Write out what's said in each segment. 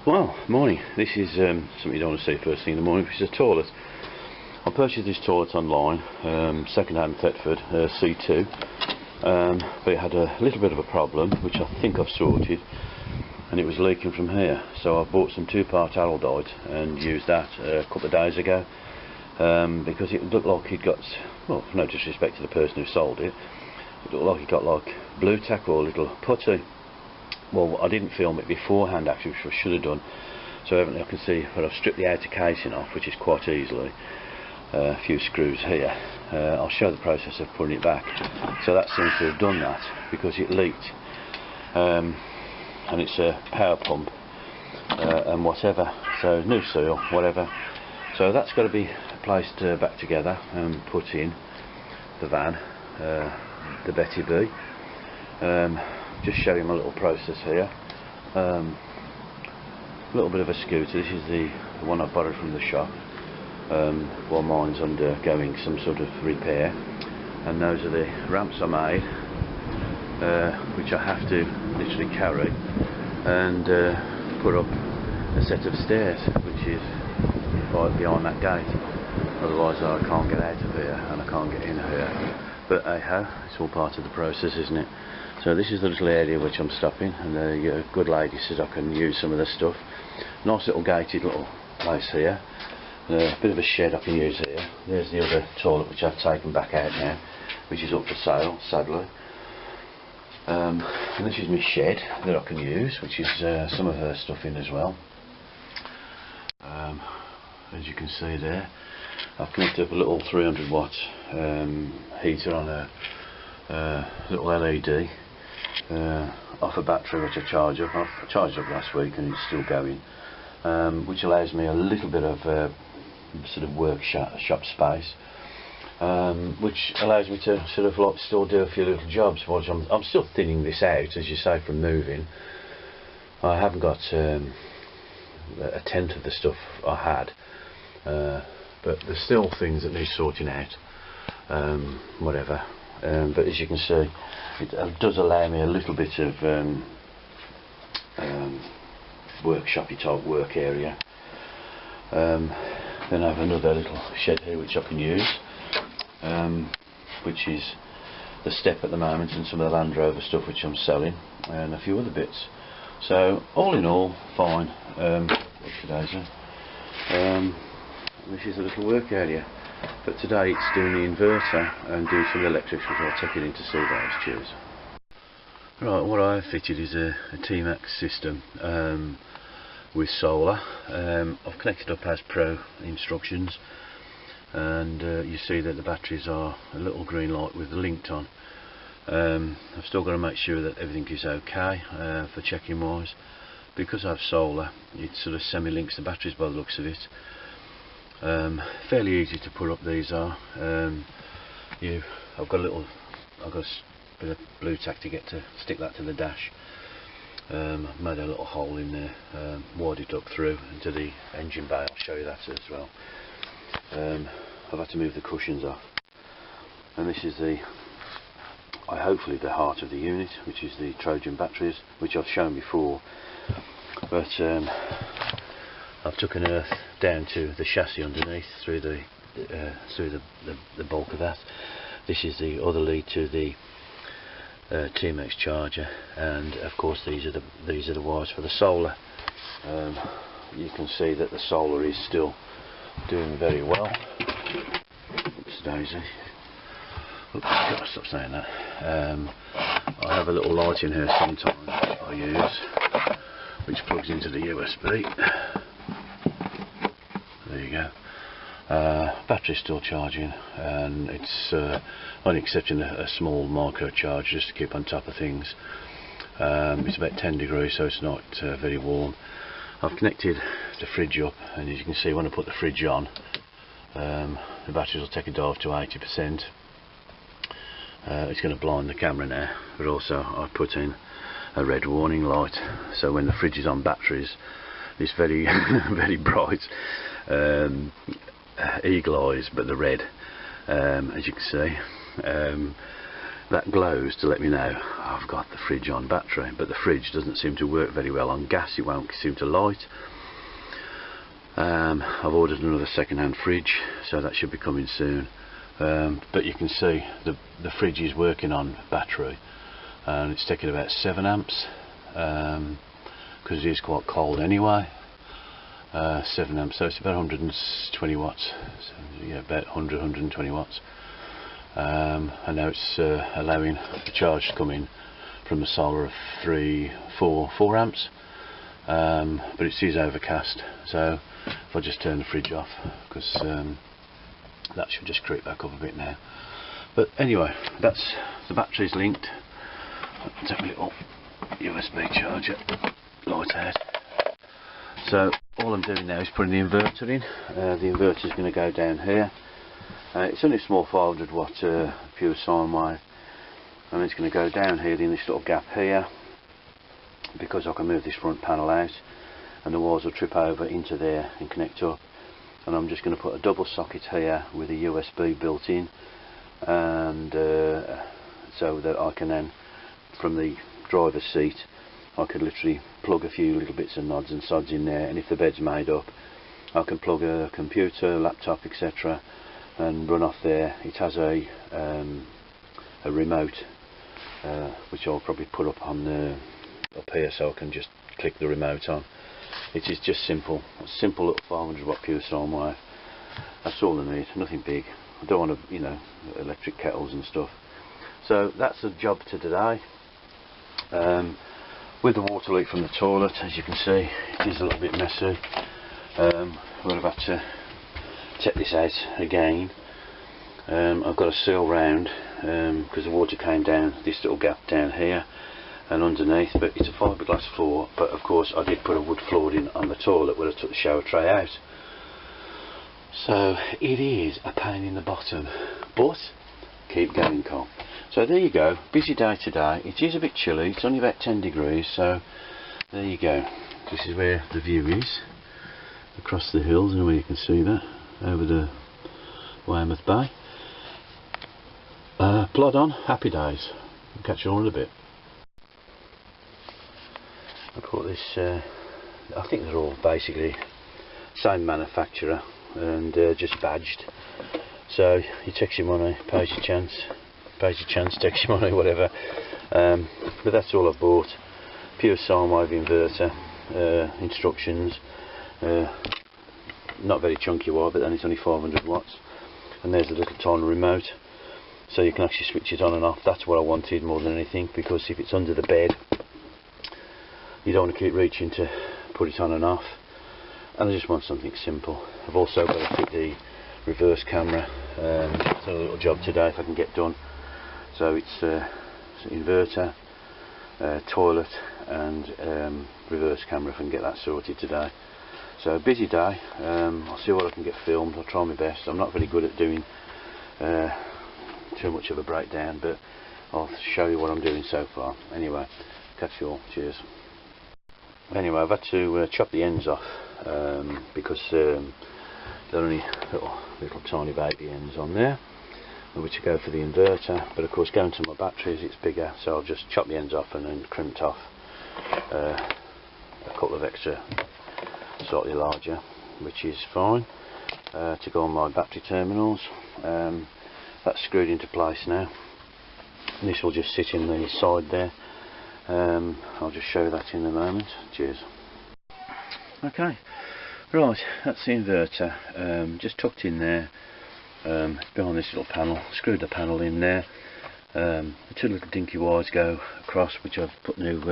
Well, morning. This is something you don't want to see first thing in the morning, which is a toilet. I purchased this toilet online, second-hand Thetford, C2, but it had a little bit of a problem, which I think I've sorted, and it was leaking from here. So I bought some 2-part Araldite and used that a couple of days ago, because it looked like it got, well, no disrespect to the person who sold it, it looked like it got like blue tack or a little putty. Well, I didn't film it beforehand actually, which I should have done, so evidently I can see where I've stripped the outer casing off, which is quite easily, a few screws here. I'll show the process of putting it back. So that seems to have done that, because it leaked, and it's a power pump and whatever, so new seal, whatever. So that's got to be placed back together and put in the van, the Betty.b. Just show him a little process here. A little bit of a scooter. This is the one I borrowed from the shop, while mine's undergoing some sort of repair, and those are the ramps I made, which I have to literally carry and put up a set of stairs, which is right behind that gate. Otherwise I can't get out of here and I can't get in here. But hey-ho, it's all part of the process, isn't it? So this is the little area which I'm stopping, and the good lady says I can use some of this stuff. Nice little gated little place here, a bit of a shed I can use here. There's the other toilet which I've taken back out now, which is up for sale, sadly. And this is my shed that I can use, which is some of her stuff in as well. As you can see there, I've connected up a little 300 watt heater on a little LED off a battery which I charge up. I charged up last week and it's still going, which allows me a little bit of sort of workshop space, which allows me to sort of like still do a few little jobs whilst I'm still thinning this out, as you say, from moving. I haven't got a tenth of the stuff I had, but there's still things that need sorting out, whatever. But as you can see, it does allow me a little bit of workshopy type work area. Then I have another little shed here which I can use, which is the step at the moment, and some of the Land Rover stuff which I'm selling, and a few other bits. So all in all, fine. This is a little work area, but today it's doing the inverter and doing some electrics, which I'll take it in to see those. Cheers. Right, what I've fitted is a T-Max system with solar. I've connected up as per instructions, and you see that the batteries are a little green light with the linked on. I've still got to make sure that everything is okay for checking wise. Because I have solar, it sort of semi-links the batteries by the looks of it. Fairly easy to put up, these are. I've got a bit of blue tack to stick that to the dash. I've made a little hole in there, wired it up through into the engine bay. I'll show you that as well. I've had to move the cushions off, and this is hopefully the heart of the unit, which is the Trojan batteries, which I've shown before. But I've took an earth down to the chassis underneath through the bulk of that. This is the other lead to the T-Max charger, and of course these are the wires for the solar. You can see that the solar is still doing very well. Oops, daisy. Oops, gotta stop saying that. I have a little light in here sometimes I use, which plugs into the USB. There you go. Battery's still charging, and it's only accepting a small micro charge just to keep on top of things. It's about 10 degrees, so it's not very warm. I've connected the fridge up, and as you can see, when I put the fridge on, the batteries will take a dive to 80%. It's going to blind the camera now, but also I put in a red warning light, so when the fridge is on batteries, it's very very bright, eagle eyes, but the red, as you can see. that glows to let me know I've got the fridge on battery, but the fridge doesn't seem to work very well on gas. It won't seem to light. I've ordered another second-hand fridge, so that should be coming soon. But you can see the fridge is working on battery, and it's taking about 7 amps because it is quite cold anyway. 7 amps, so it's about 120 watts. So, yeah, about 120 watts. And now it's allowing the charge to come in from a solar of 4 amps. But it is overcast, so if I just turn the fridge off, because that should just creep back up a bit now. But anyway, that's the battery's linked. Take a little USB charger, light out. So all I'm doing now is putting the inverter in. The inverter is going to go down here. It's only a small 500 watt pure sine wave, and it's going to go down here in this little gap here, because I can move this front panel out and the wires will trip over into there and connect up. And I'm just going to put a double socket here with a USB built in, and so that I can then, from the driver's seat, I could literally plug a few little bits of nods and sods in there, and if the bed's made up, I can plug a computer, laptop, etc. and run off there. It has a remote which I'll probably put up on up here, so I can just click the remote on. It is just simple, a simple little 500 watt pure sine wave. That's all I need, nothing big. I don't want to, electric kettles and stuff. So that's the job to today. With the water leak from the toilet, as you can see, it is a little bit messy. We'll have to take this out again. I've got a seal round because the water came down this little gap down here and underneath, but it's a fiberglass floor. But of course I did put a wood flooring on the toilet where I took the shower tray out, so it is a pain in the bottom, but keep going, Cole. So there you go, busy day today. It is a bit chilly, it's only about 10 degrees, so there you go. This is where the view is across the hills, and where you can see that over the Weymouth Bay. Plod on, happy days. I'll catch you all in a bit. I bought this, I think they're all basically same manufacturer and just badged. So you takes your money, pays your chance, takes your money, whatever. But that's all I've bought. Pure sine wave inverter, instructions, not very chunky wire, but then it's only 500 watts. And there's a little tiny remote, so you can actually switch it on and off. That's what I wanted more than anything, because if it's under the bed, you don't want to keep reaching to put it on and off. And I just want something simple. I've also got to fit the reverse camera. It's a little job today if I can get done. So it's inverter, toilet and reverse camera, if I can get that sorted today. So a busy day. I'll see what I can get filmed. I'll try my best. I'm not very good at doing too much of a breakdown, but I'll show you what I'm doing so far. Anyway, catch you all. Cheers. Anyway, I've had to chop the ends off because they're only little tiny baby ends on there, which go for the inverter. But of course, going to my batteries, it's bigger, so I'll just chop the ends off and then crimped off a couple of extra slightly larger, which is fine, to go on my battery terminals. That's screwed into place now, and this will just sit in the side there. I'll just show you that in a moment. Cheers. Okay, right, that's the inverter, just tucked in there, behind this little panel. Screwed the panel in there. The two little dinky wires go across, which I've put new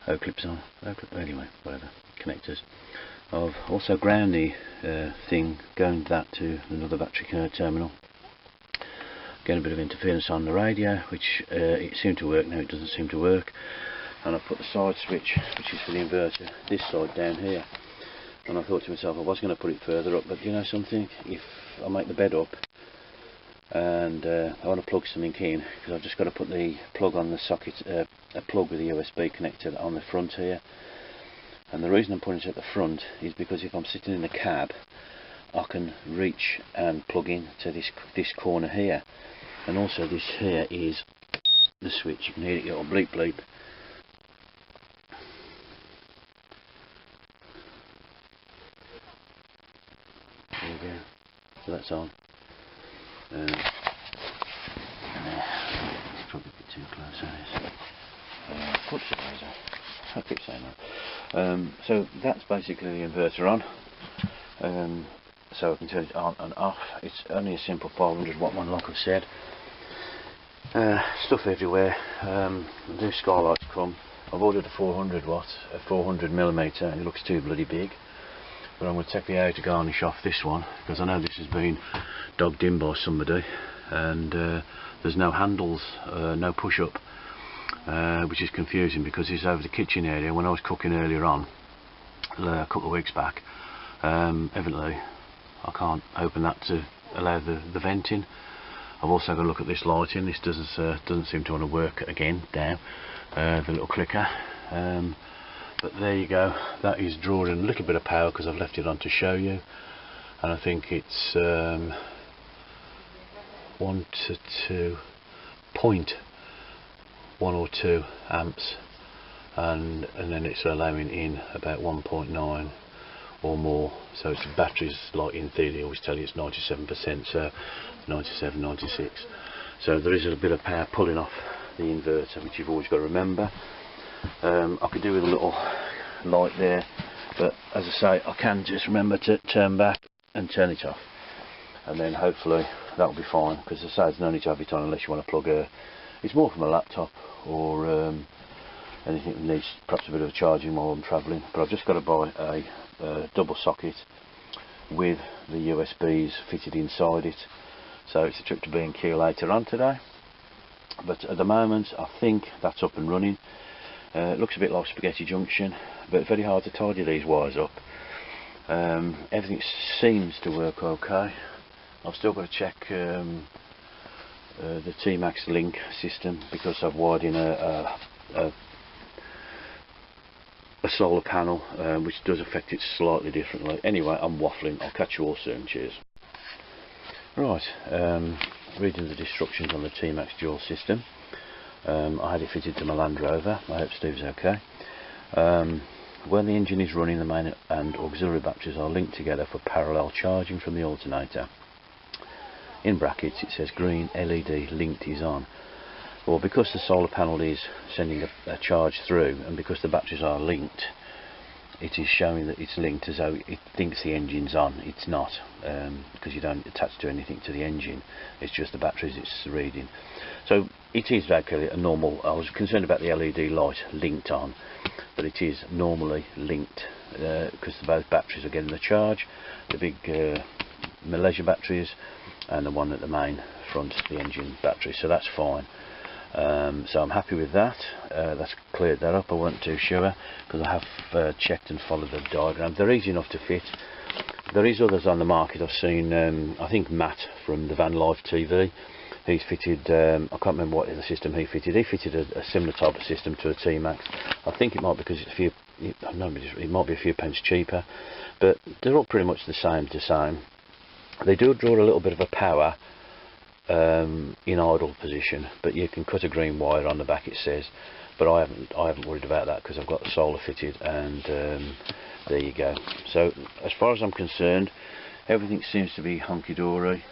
O-clips on. Anyway, whatever, connectors. I've also ground the thing, going that to another battery terminal. Getting a bit of interference on the radio, which it seemed to work. Now it doesn't seem to work. And I've put the side switch, which is for the inverter, this side down here. And I thought to myself, I was going to put it further up, but you know something, if I make the bed up and I want to plug something in, because I've just got to put the plug on the socket, a plug with a USB connector on the front here. And the reason I'm putting it at the front is because if I'm sitting in the cab, I can reach and plug in to this corner here. And also this here is the switch. You can hear it little bleep bleep. There you go. So that's on. And there. It's probably a bit too close. Whoops, I keep saying that. So that's basically the inverter on. So I can turn it on and off. It's only a simple 500 watt one, like I've said. Stuff everywhere. New skylights come. I've ordered a 400 watt, a 400 millimeter. It looks too bloody big, but I'm going to take the outer garnish off this one because I know this has been dogged in by somebody, and there's no handles, no push up, which is confusing because it's over the kitchen area. When I was cooking earlier on, a couple of weeks back, evidently I can't open that to allow the venting. I've also got to look at this lighting. This doesn't seem to want to work again now, the little clicker. But there you go. That is drawing a little bit of power because I've left it on to show you, and I think it's 1 to 2.1 or 2 amps, and then it's allowing in about 1.9 or more. So it's the batteries, like in theory I always tell you it's 97%, so 97, 96. So there is a bit of power pulling off the inverter, which you've always got to remember. I could do with a little light there, but as I say, I can just remember to turn back and turn it off, and then hopefully that'll be fine, because as I say, there's no need to have it on unless you want to plug it's more from a laptop or anything that needs perhaps a bit of charging while I'm travelling. But I've just got to buy a double socket with the USBs fitted inside it, so it's a trip to B&Q later on today. But at the moment I think that's up and running. It looks a bit like spaghetti junction, but very hard to tidy these wires up. Everything seems to work okay. I've still got to check the T-Max link system, because I've wired in a solar panel, which does affect it slightly differently. Anyway, I'm waffling. I'll catch you all soon. Cheers. Right, reading the instructions on the T-Max dual system. I had it fitted to my Land Rover. I hope Steve's okay. When the engine is running, the main and auxiliary batteries are linked together for parallel charging from the alternator. In brackets it says green LED linked is on. Well, because the solar panel is sending a charge through, and because the batteries are linked, it is showing that it's linked as though it thinks the engine's on. It's not, because you don't attach to anything to the engine. It's just the batteries it's reading. So it is actually a normal. I was concerned about the LED light linked on, but it is normally linked, because both batteries are getting the charge. The big Malaysia batteries and the one at the main front, the engine battery. So that's fine. So I'm happy with that. That's cleared that up. I wasn't too sure, because I have checked and followed the diagram. They're easy enough to fit. There is others on the market. I've seen, I think Matt from the Van Life TV, he's fitted, I can't remember what the system he fitted. He fitted a similar type of system to a T-Max. I think it might be because it's a few, it might be a few pence cheaper, but they're all pretty much the same to same. They do draw a little bit of a power in idle position, but you can cut a green wire on the back, it says. But I haven't worried about that, because I've got the solar fitted, and there you go. So as far as I'm concerned, everything seems to be hunky-dory.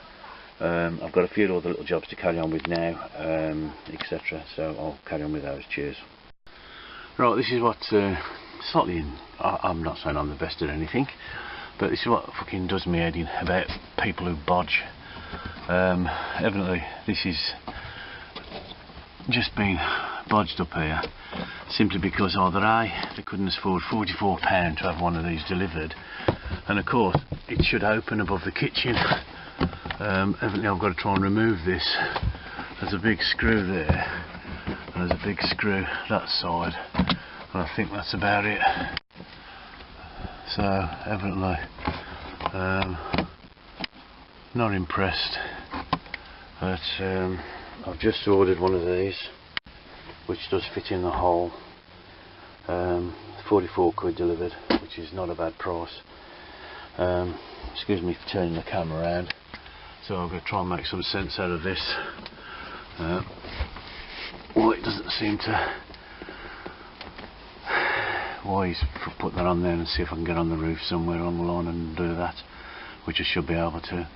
I've got a few other little jobs to carry on with now, etc. So I'll carry on with those. Cheers. Right, this is what slightly. I'm not saying I'm the best at anything, but this is what fucking does me head in about people who bodge. Evidently this is just been bodged up here simply because either A, they couldn't afford £44 to have one of these delivered, and of course it should open above the kitchen. Evidently I've got to try and remove this. There's a big screw there, and there's a big screw that side, and I think that's about it. So evidently not impressed, but I've just ordered one of these which does fit in the hole. 44 quid delivered, which is not a bad price. Excuse me for turning the camera around. So I'm going to try and make some sense out of this. Well, it doesn't seem to. Why he's put that on there, and see if I can get on the roof somewhere along the line and do that, which I should be able to.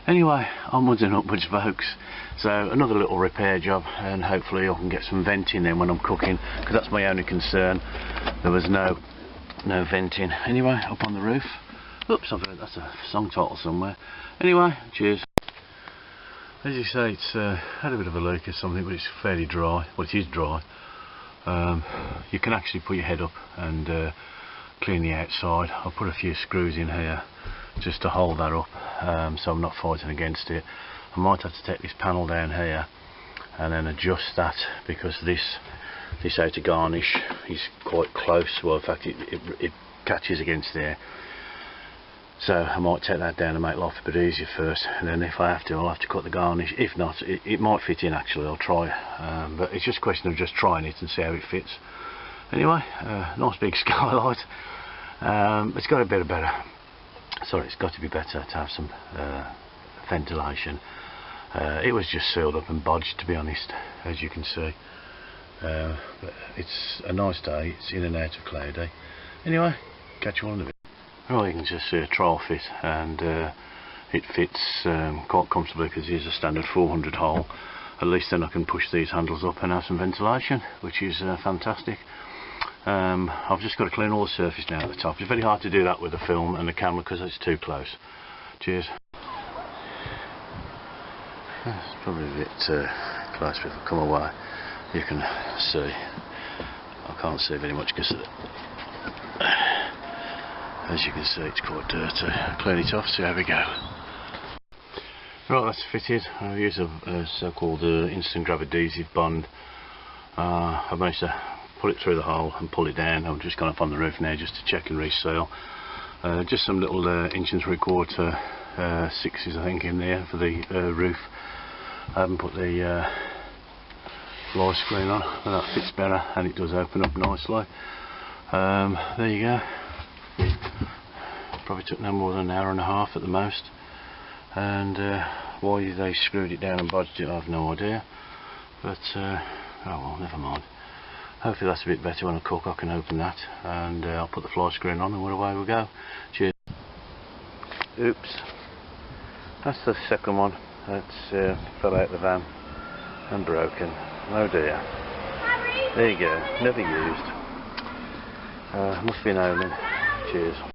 Anyway, onwards and upwards, folks. So another little repair job, and hopefully I can get some venting then when I'm cooking, because that's my only concern. There was no venting. Anyway, up on the roof. Oops, I've heard that's a song title somewhere. Anyway, cheers. As you say, it's had a bit of a leak or something, but it's fairly dry. Well, it is dry. You can actually put your head up and clean the outside. I'll put a few screws in here just to hold that up, so I'm not fighting against it. I might have to take this panel down here and then adjust that, because this outer garnish is quite close. Well, in fact it catches against there, so I might take that down and make life a bit easier first, and then if I have to, I'll have to cut the garnish. If not, it might fit in actually. I'll try, but it's just a question of just trying it and see how it fits. Anyway, nice big skylight. It's got it's got to be better to have some ventilation. It was just sealed up and bodged, to be honest, as you can see. But it's a nice day. It's in and out of cloudy. Anyway, catch you all in a bit. Well, you can just see a trial fit, and it fits quite comfortably, because it is a standard 400 hole. At least then I can push these handles up and have some ventilation, which is fantastic. I've just got to clean all the surface now at the top. It's very hard to do that with the film and the camera because it's too close. Cheers. It's probably a bit close, but if I come away you can see. I can't see very much because as you can see it's quite dirty. I'll clean it off, see how we go. Right, that's fitted. I've used a so-called instant grab adhesive bond. I've managed to pull it through the hole and pull it down. I've just gone up on the roof now just to check and reseal. Just some little 1 3/4 sixes I think in there for the roof. I haven't put the fly screen on, but that fits better and it does open up nicely. There you go. Probably took no more than an hour and a half at the most, and why they screwed it down and bodged it I have no idea, but oh well, never mind. Hopefully that's a bit better. When I cook I can open that, and I'll put the fly screen on and away we go. Cheers. Oops, that's the second one that's fell out the van and broken. Oh dear. There you go, never used. Must be an omen. Cheers.